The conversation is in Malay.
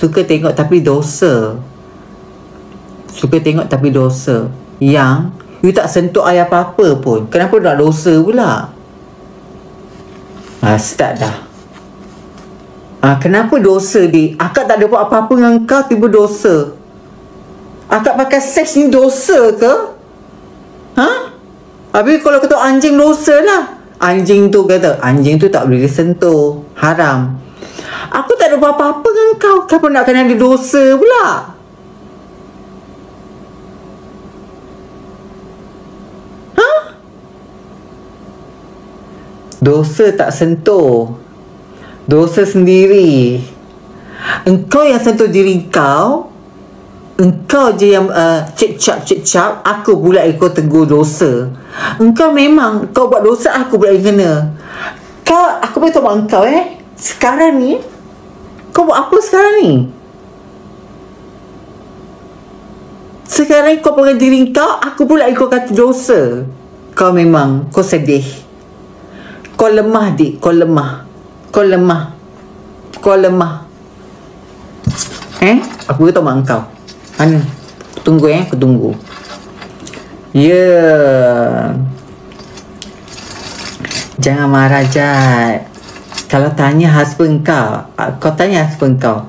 suka tengok tapi dosa. Suka tengok tapi dosa. Yang you tak sentuh I apa-apa pun. Kenapa nak dosa pula? Start dah. Kenapa dosa dia? Akak tak ada buat apa-apa dengan kau, tiba dosa. Akak pakai seks ni dosa ke? Habis kalau kata anjing dosa lah. Anjing tu kata, anjing tu tak boleh disentuh. Haram. Aku tak ada buat apa-apa dengan kau. Kenapa nak kena ada dosa pula? Dosa tak sentuh. Dosa sendiri. Engkau yang sentuh diri kau. Engkau je yang cek-cap. Aku pula ikut tegur dosa. Engkau memang kau buat dosa, aku pula yang kena. Aku beritahu engkau sekarang ni kau buat apa sekarang ni? Sekarang kau pegang diri kau, aku pula ikut kata dosa. Kau memang, kau sedih. Kau lemah, dik. Kau lemah. Aku beritahu mak kau. Mana? Aku tunggu. Jangan marah, Jad. Kalau tanya husband kau, kau tanya husband kau,